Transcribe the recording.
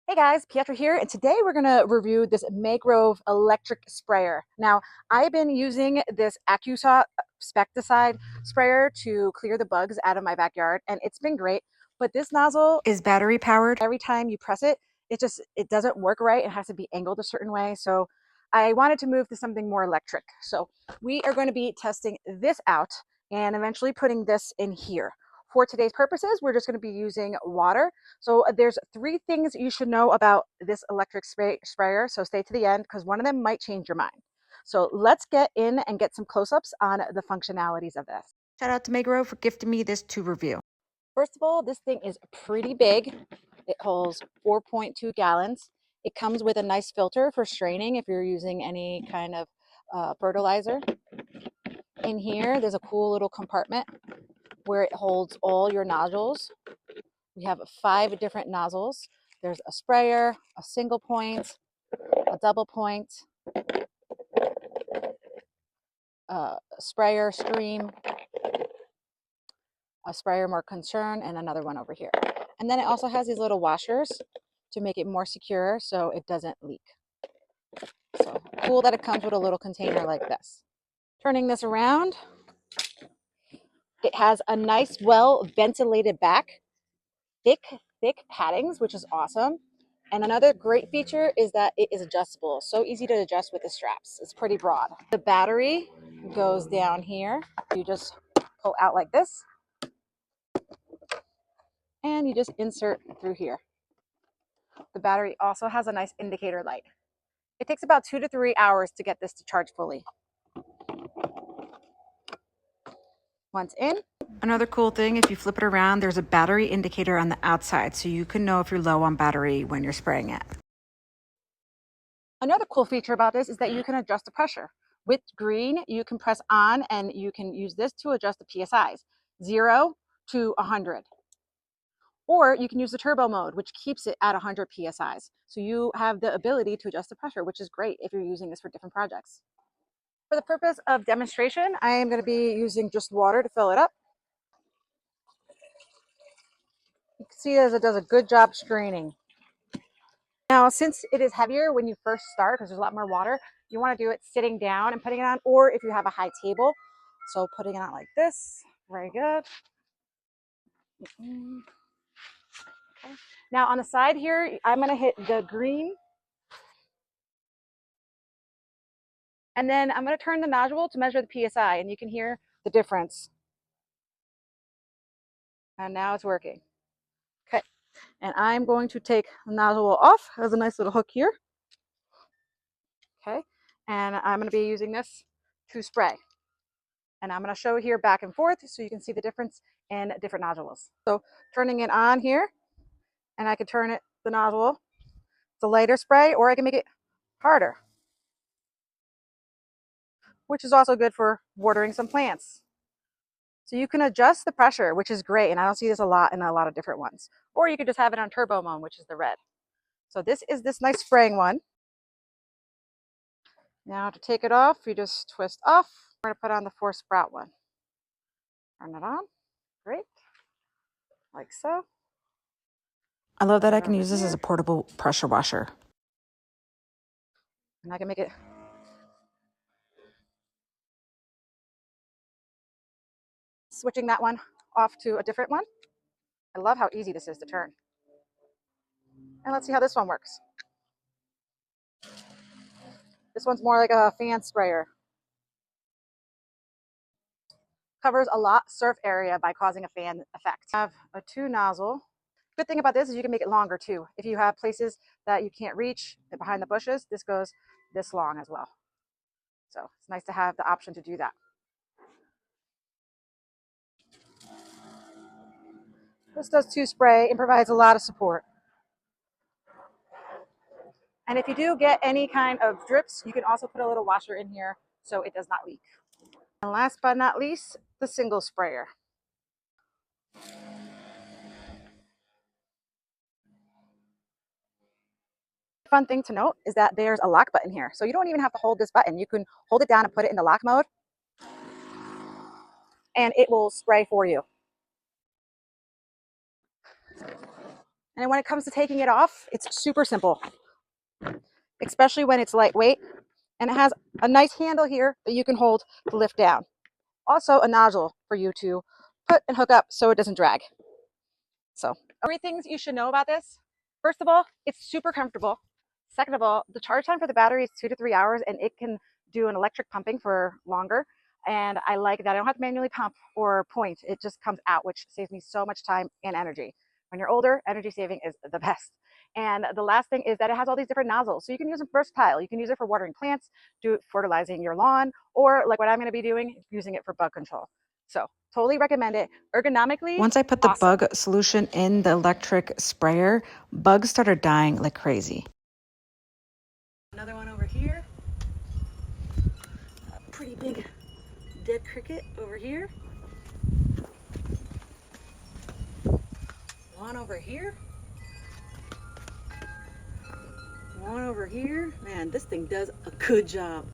Hey guys, Pietra here, and today we're going to review this Maygrove electric sprayer. Now, I've been using this AccuShot Spectracide sprayer to clear the bugs out of my backyard, and it's been great, but this nozzle is battery powered. Every time you press it, it doesn't work right. It has to be angled a certain way, so I wanted to move to something more electric. So we are going to be testing this out and eventually putting this in here. For today's purposes, we're just going to be using water. So there's three things you should know about this electric sprayer. So stay to the end because one of them might change your mind. So let's get in and get some close-ups on the functionalities of this. Shout out to Maygrove for gifting me this to review. First of all, this thing is pretty big. It holds 4.2 gallons. It comes with a nice filter for straining if you're using any kind of fertilizer. In here, there's a cool little compartment where it holds all your nozzles. We have 5 different nozzles. There's a sprayer, a single point, a double point, a sprayer stream, a sprayer more concern, and another one over here. And then it also has these little washers to make it more secure so it doesn't leak. So cool that it comes with a little container like this. Turning this around, it has a nice, well ventilated back, thick paddings, which is awesome. And another great feature is that it is adjustable. So easy to adjust with the straps. It's pretty broad. The battery goes down here. You just pull out like this. And you just insert through here. The battery also has a nice indicator light. It takes about 2 to 3 hours to get this to charge fully. Once in. Another cool thing, if you flip it around, there's a battery indicator on the outside, so you can know if you're low on battery when you're spraying it. Another cool feature about this is that you can adjust the pressure. With green, you can press on and you can use this to adjust the PSIs, 0 to 100. Or you can use the turbo mode, which keeps it at 100 PSIs. So you have the ability to adjust the pressure, which is great if you're using this for different projects. For the purpose of demonstration, I am going to be using just water to fill it up. You can see as it does a good job straining. Now, since it is heavier when you first start, because there's a lot more water, you want to do it sitting down and putting it on, or if you have a high table. So putting it on like this, very good. Okay. Now on the side here, I'm going to hit the green. And then I'm going to turn the nozzle to measure the PSI, and you can hear the difference. And now it's working. Okay. And I'm going to take the nozzle off. There's a nice little hook here. Okay. And I'm going to be using this to spray. And I'm going to show here back and forth so you can see the difference in different nodules. So turning it on here, and I can turn it, the nozzle, it's a lighter spray, or I can make it harder, which is also good for watering some plants. So you can adjust the pressure, which is great, and I don't see this a lot in a lot of different ones. Or you could just have it on turbo mode, which is the red. So this is this nice spraying one. Now to take it off, you just twist off. We're going to put on the 4-sprout one. Turn it on. Great. Like so. I love that I can use this as a portable pressure washer. And I can make it switching that one off to a different one. I love how easy this is to turn. And let's see how this one works. This one's more like a fan sprayer. Covers a lot surf area by causing a fan effect. I have a 2 nozzle. Good thing about this is you can make it longer too. If you have places that you can't reach behind the bushes, this goes this long as well. So it's nice to have the option to do that. This does 2 spray and provides a lot of support. And if you do get any kind of drips, you can also put a little washer in here so it does not leak. And last but not least, the single sprayer. Fun thing to note is that there's a lock button here. So you don't even have to hold this button. You can hold it down and put it in the lock mode, and it will spray for you. And when it comes to taking it off, it's super simple, especially when it's lightweight. And it has a nice handle here that you can hold to lift down. Also a nozzle for you to put and hook up so it doesn't drag. So 3 things you should know about this. First of all, it's super comfortable. Second of all, the charge time for the battery is 2 to 3 hours, and it can do an electric pumping for longer. And I like that I don't have to manually pump or point. It just comes out, which saves me so much time and energy. When you're older, energy saving is the best. And the last thing is that it has all these different nozzles. So you can use it versatile. You can use it for watering plants, do it fertilizing your lawn, or like what I'm going to be doing, using it for bug control. So totally recommend it. Ergonomically, once I put the bug solution in the electric sprayer, bugs started dying like crazy. Another one over here. A pretty big dead cricket over here. One over here. One over here. Man, this thing does a good job.